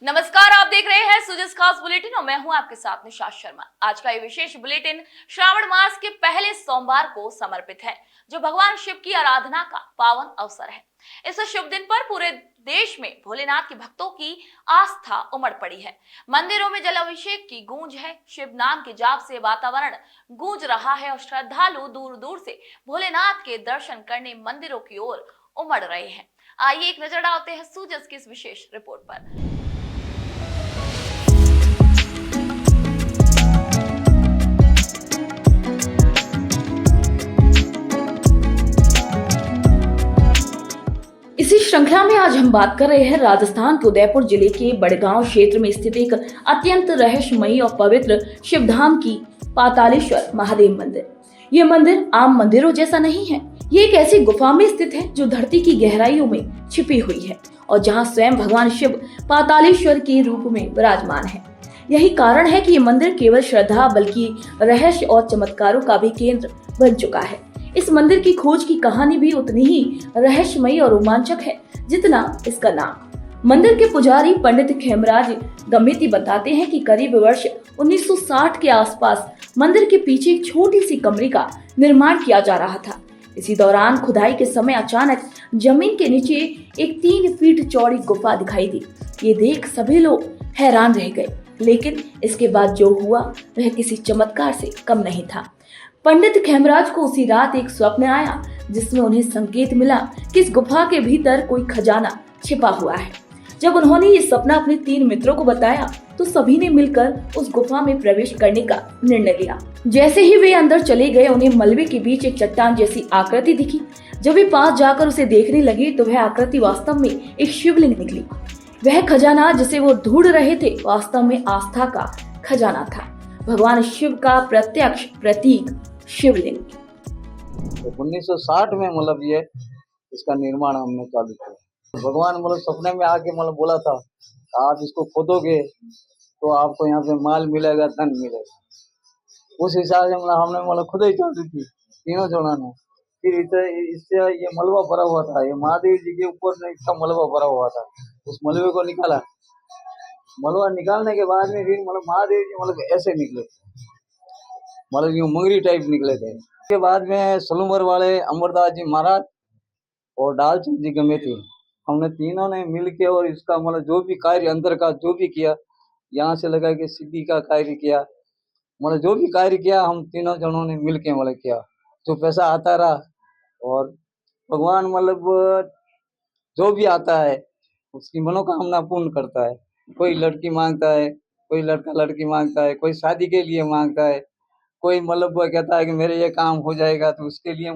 नमस्कार, आप देख रहे हैं सुजस खास बुलेटिन और मैं हूं आपके साथ निशा शर्मा। आज का ये विशेष बुलेटिन श्रावण मास के पहले सोमवार को समर्पित है, जो भगवान शिव की आराधना का पावन अवसर है। इस शुभ दिन पर पूरे देश में भोलेनाथ के भक्तों की आस्था उमड़ पड़ी है। मंदिरों में जलाभिषेक की गूंज है। शिव नाम के जाप से वातावरण गूंज रहा है और श्रद्धालु दूर दूर से भोलेनाथ के दर्शन करने मंदिरों की ओर उमड़ रहे हैं। आइए एक नजर डालते हैं सुजस की इस विशेष रिपोर्ट पर। इसी श्रृंखला में आज हम बात कर रहे हैं राजस्थान के उदयपुर जिले के बड़गांव क्षेत्र में स्थित एक अत्यंत रहस्यमयी और पवित्र शिवधाम की पातालेश्वर महादेव मंदिर। ये मंदिर आम मंदिरों जैसा नहीं है। ये एक ऐसी गुफा में स्थित है जो धरती की गहराइयों में छिपी हुई है और जहाँ स्वयं भगवान शिव पातालेश्वर के रूप में विराजमान है। यही कारण है कि ये मंदिर केवल श्रद्धा बल्कि रहस्य और चमत्कारों का भी केंद्र बन चुका है। इस मंदिर की खोज की कहानी भी उतनी ही रहस्यमयी और रोमांचक है जितना इसका नाम। मंदिर के पुजारी पंडित खेमराज गमेती बताते हैं कि करीब वर्ष 1960 के आसपास मंदिर के पीछे एक छोटी सी कमरे का निर्माण किया जा रहा था। इसी दौरान खुदाई के समय अचानक जमीन के नीचे एक 3 फीट चौड़ी गुफा दिखाई दी। ये देख सभी लोग हैरान रह गए, लेकिन इसके बाद जो हुआ वह किसी चमत्कार से कम नहीं था। पंडित खेमराज को उसी रात एक स्वप्न आया जिसमें उन्हें संकेत मिला कि इस गुफा के भीतर कोई खजाना छिपा हुआ है। जब उन्होंने ये सपना अपने 3 मित्रों को बताया तो सभी ने मिलकर उस गुफा में प्रवेश करने का निर्णय लिया। जैसे ही वे अंदर चले गए, उन्हें मलबे के बीच एक चट्टान जैसी आकृति दिखी। जब वे पास जाकर उसे देखने लगे तो वह आकृति वास्तव में एक शिवलिंग निकली। वह खजाना जिसे वो ढूंढ रहे थे वास्तव में आस्था का खजाना था, भगवान शिव का प्रत्यक्ष प्रतीक शिवलिंग। 1960 में ये इसका निर्माण हमने चालू किया। भगवान सपने में आके बोला था, आप इसको खोदोगे तो आपको यहाँ पे माल मिलेगा, धन मिलेगा। उस हिसाब से हमने खुदाई चालू की, तीनों जनों ने। फिर इससे ये मलबा भरा हुआ था, ये महादेव जी के ऊपर इसका मलबा भरा हुआ था। उस मलबे को निकाला। मलबा निकालने के बाद में फिर महादेव जी ऐसे निकले, यूं मंगरी टाइप निकले थे। उसके बाद में सलूमर वाले अमरदास जी महाराज और डालचंद जी गमेती, हमने तीनों ने मिलके और इसका जो भी कार्य अंदर का जो भी किया, यहाँ से लगा के सिद्धि का कार्य किया, जो भी कार्य किया हम तीनों जनों ने मिलके किया। जो पैसा आता रहा और भगवान जो भी आता है उसकी मनोकामना पूर्ण करता है। कोई लड़की मांगता है, कोई लड़का लड़की मांगता है, कोई शादी के लिए मांगता है, कोई कहता है कि मेरे ये काम हो जाएगा, तो उसके लिए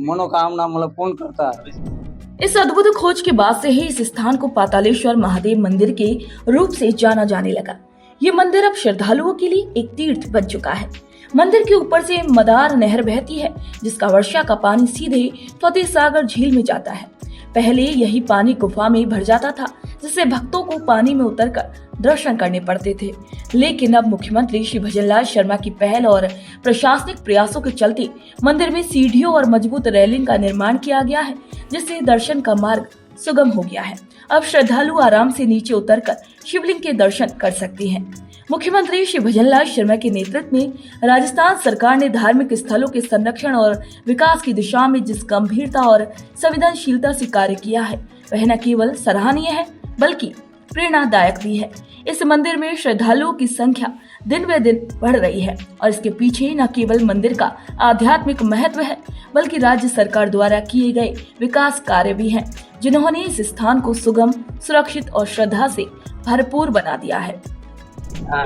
मनोकामना पूर्ण करता है। इस अद्भुत खोज के बाद से ही इस स्थान को पातालेश्वर महादेव मंदिर के रूप से जाना जाने लगा। ये मंदिर अब श्रद्धालुओं के लिए एक तीर्थ बन चुका है। मंदिर के ऊपर से मदार नहर बहती है, जिसका वर्षा का पानी सीधे फतेह सागर झील में जाता है। पहले यही पानी गुफा में भर जाता था, जिससे भक्तों को पानी में उतरकर दर्शन करने पड़ते थे। लेकिन अब मुख्यमंत्री श्री भजनलाल शर्मा की पहल और प्रशासनिक प्रयासों के चलते मंदिर में सीढ़ियों और मजबूत रेलिंग का निर्माण किया गया है, जिससे दर्शन का मार्ग सुगम हो गया है। अब श्रद्धालु आराम से नीचे उतरकर शिवलिंग के दर्शन कर सकते हैं। मुख्यमंत्री श्री भजनलाल शर्मा के नेतृत्व में राजस्थान सरकार ने धार्मिक स्थलों के संरक्षण और विकास की दिशा में जिस गंभीरता और संवेदनशीलता से कार्य किया है, वह न केवल सराहनीय है बल्कि प्रेरणादायक भी है। इस मंदिर में श्रद्धालुओं की संख्या दिन ब दिन बढ़ रही है और इसके पीछे न केवल मंदिर का आध्यात्मिक महत्व है बल्कि राज्य सरकार द्वारा किए गए विकास कार्य भी हैं, जिन्होंने इस स्थान को सुगम, सुरक्षित और श्रद्धा से भरपूर बना दिया है।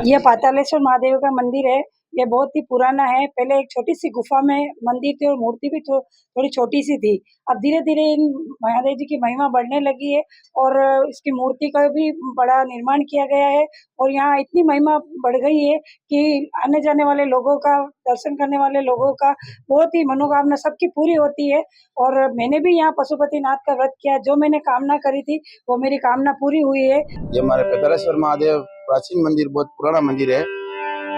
यह पातालेश्वर महादेव का मंदिर है। यह बहुत ही पुराना है। पहले एक छोटी सी गुफा में मंदिर थी और मूर्ति भी थोड़ी छोटी सी थी। अब धीरे धीरे इन महादेव जी की महिमा बढ़ने लगी है और इसकी मूर्ति का भी बड़ा निर्माण किया गया है और यहाँ इतनी महिमा बढ़ गई है कि आने जाने वाले लोगों का, दर्शन करने वाले लोगों का बहुत ही मनोकामना सबकी पूरी होती है। और मैंने भी यहाँ पशुपतिनाथ का व्रत किया, जो मैंने कामना करी थी वो मेरी कामना पूरी हुई है। ये हमारे पातालेश्वर महादेव प्राचीन मंदिर, बहुत पुराना मंदिर है।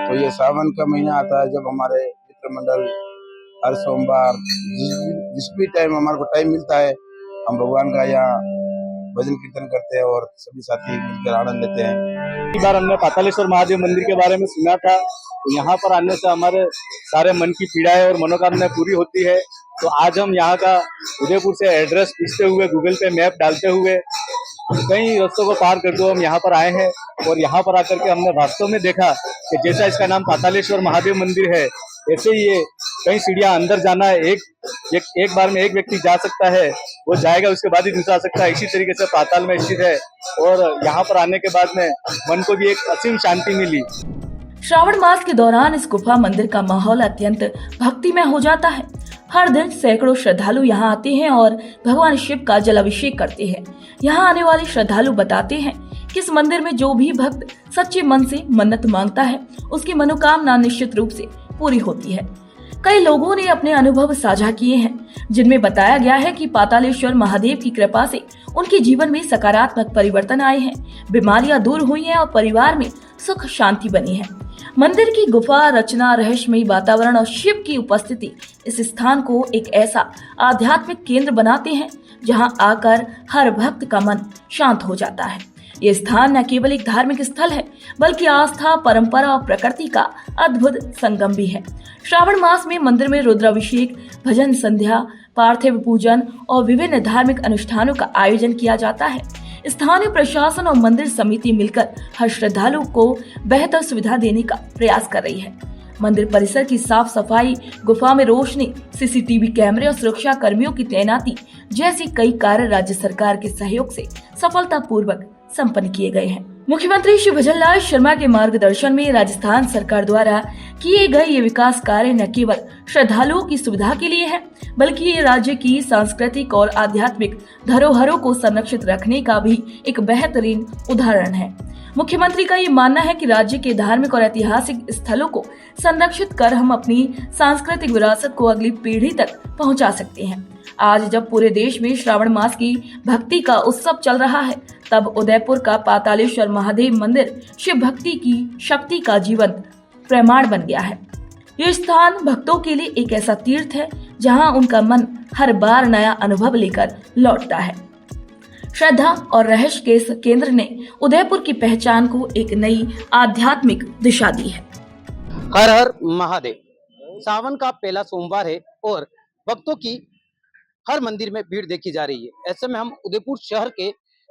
तो ये सावन का महीना आता है जब हमारे मित्र मंडल हर सोमवार जिस भी टाइम हमारे को टाइम मिलता है, हम भगवान का यहाँ भजन कीर्तन करते हैं और सभी साथी मिलकर आनंद लेते हैं। एक बार हमने पातालेश्वर महादेव मंदिर के बारे में सुना था, तो यहाँ पर आने से हमारे सारे मन की पीड़ाएं और मनोकामनाएं पूरी होती है। तो आज हम यहाँ का उदयपुर से एड्रेस पूछते हुए, गूगल पे मैप डालते हुए कई रास्तों को पार करते हुए हम यहाँ पर आए हैं। और यहाँ पर आकर के हमने वास्तव में देखा कि जैसा इसका नाम पातालेश्वर महादेव मंदिर है, ऐसे ही ये कई सीढ़ियां अंदर जाना है। एक बार में एक व्यक्ति जा सकता है, वो जाएगा उसके बाद ही दूसरा आ सकता है। इसी तरीके से पाताल में स्थित है और यहाँ पर आने के बाद में मन को भी एक असीम शांति मिली। श्रावण मास के दौरान इस गुफा मंदिर का माहौल अत्यंत भक्तिमय हो जाता है। हर दिन सैकड़ों श्रद्धालु यहाँ आते हैं और भगवान शिव का जलाभिषेक करते हैं। यहाँ आने वाले श्रद्धालु बताते हैं कि इस मंदिर में जो भी भक्त सच्चे मन से मन्नत मांगता है, उसकी मनोकामना निश्चित रूप से पूरी होती है। कई लोगों ने अपने अनुभव साझा किए हैं, जिनमें बताया गया है कि पातालेश्वर महादेव की कृपा से उनके जीवन में सकारात्मक परिवर्तन आए हैं, बीमारियां दूर हुई हैं और परिवार में सुख शांति बनी है। मंदिर की गुफा रचना, रहस्यमयी वातावरण और शिव की उपस्थिति इस स्थान को एक ऐसा आध्यात्मिक केंद्र बनाते हैं जहां आकर हर भक्त का मन शांत हो जाता है। ये स्थान न केवल एक धार्मिक स्थल है, बल्कि आस्था, परंपरा और प्रकृति का अद्भुत संगम भी है। श्रावण मास में मंदिर में रुद्राभिषेक, भजन संध्या, पार्थिव पूजन और विभिन्न धार्मिक अनुष्ठानों का आयोजन किया जाता है। स्थानीय प्रशासन और मंदिर समिति मिलकर हर श्रद्धालु को बेहतर सुविधा देने का प्रयास कर रही है। मंदिर परिसर की साफ सफाई, गुफा में रोशनी, सीसीटीवी कैमरे और सुरक्षा कर्मियों की तैनाती जैसे कई कार्य राज्य सरकार के सहयोग से सफलतापूर्वक संपन्न किए गए हैं। मुख्यमंत्री श्री भजन लाल शर्मा के मार्गदर्शन में राजस्थान सरकार द्वारा किए गए ये विकास कार्य न केवल श्रद्धालुओं की सुविधा के लिए है, बल्कि ये राज्य की सांस्कृतिक और आध्यात्मिक धरोहरों को संरक्षित रखने का भी एक बेहतरीन उदाहरण है। मुख्यमंत्री का ये मानना है कि राज्य के धार्मिक और ऐतिहासिक स्थलों को संरक्षित कर हम अपनी सांस्कृतिक विरासत को अगली पीढ़ी तक पहुंचा सकते हैं। आज जब पूरे देश में श्रावण मास की भक्ति का उत्सव चल रहा है, तब उदयपुर का पातालेश्वर महादेव मंदिर शिव भक्ति की शक्ति का जीवंत प्रमाण बन गया है। ये स्थान भक्तों के लिए एक ऐसा तीर्थ है जहां उनका मन हर बार नया अनुभव लेकर लौटता है। श्रद्धा और रहस्य के इस केंद्र ने उदयपुर की पहचान को एक नई आध्यात्मिक दिशा दी है। हर हर महादेव। सावन का पहला सोमवार है और भक्तों की हर मंदिर में भीड़ देखी जा रही है। ऐसे में हम उदयपुर शहर के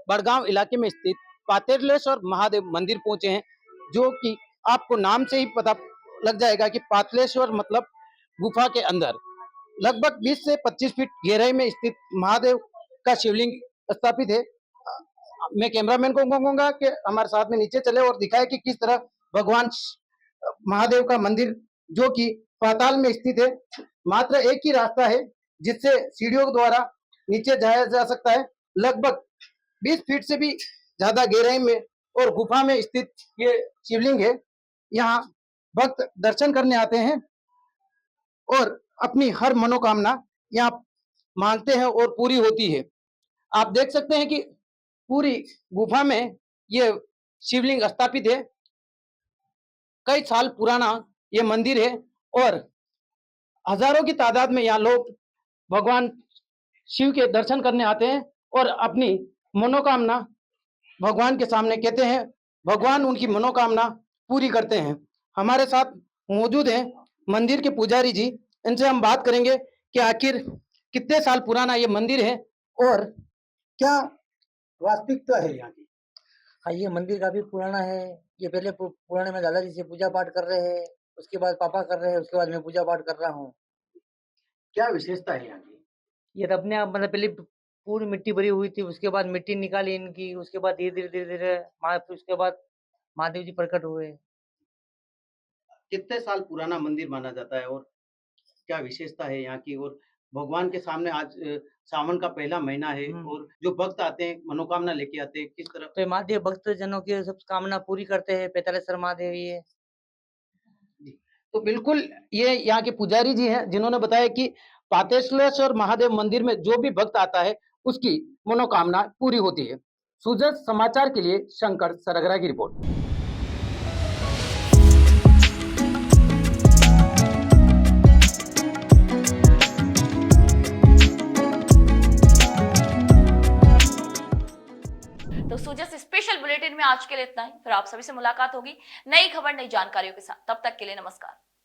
बड़गांव इलाके में स्थित पातालेश्वर महादेव मंदिर पहुंचे हैं, जो कि आपको नाम से ही पता लग जाएगा कि पातालेश्वर मतलब गुफा के अंदर लगभग 20 से 25 फीट गहराई में स्थित महादेव का शिवलिंग स्थापित है। मैं कैमरामैन को कहूंगा कि हमारे साथ में नीचे चले और दिखाए कि किस तरह भगवान महादेव का मंदिर जो कि पाताल में स्थित है। मात्र एक ही रास्ता है जिससे सीढ़ियों द्वारा नीचे जाया जा सकता है। लगभग 20 फीट से भी ज्यादा गहराई में और गुफा में स्थित ये शिवलिंग है। यहाँ भक्त दर्शन करने आते हैं और अपनी हर मनोकामना यहाँ मांगते हैं और पूरी होती है। आप देख सकते हैं कि पूरी गुफा में ये शिवलिंग स्थापित है। कई साल पुराना ये मंदिर है और हजारों की तादाद में यहाँ लोग भगवान शिव के दर्शन करने आते हैं और अपनी मनोकामना भगवान के सामने कहते हैं। भगवान उनकी मनोकामना पूरी करते हैं। हमारे साथ मौजूद हैं मंदिर के पुजारी जी। इनसे हम बात करेंगे कि आखिर कितने साल पुराना ये मंदिर है और क्या वास्तविकता है यहाँ की। हाँ, ये मंदिर काफी पुराना है। ये पहले पुराने में दादाजी से पूजा पाठ कर रहे हैं, उसके बाद पापा कर रहे हैं, उसके बाद मैं पूजा पाठ कर रहा हूँ। क्या विशेषता है यहाँ की। ये अपने आप मतलब पहले पूरी मिट्टी भरी हुई थी, उसके बाद मिट्टी निकाली इनकी, उसके बाद धीरे धीरे उसके बाद महादेव जी प्रकट हुए। कितने साल पुराना मंदिर माना जाता है और क्या विशेषता है यहाँ की। और भगवान के सामने आज सावन का पहला महीना है और जो भक्त आते हैं मनोकामना लेके आते हैं, किस तरह तो महादेव भक्त जनों की सब कामना पूरी करते हैं। पातालेश्वर महादेव ये तो बिल्कुल ये यहाँ के पुजारी जी हैं जिन्होंने बताया कि पातालेश्वर महादेव मंदिर में जो भी भक्त आता है उसकी मनोकामना पूरी होती है। सुजस समाचार के लिए शंकर सरगरा की रिपोर्ट। तो सूजस स्पेशल बुलेटिन में आज के लिए इतना ही। फिर आप सभी से मुलाकात होगी नई खबर नई जानकारियों के साथ। तब तक के लिए नमस्कार।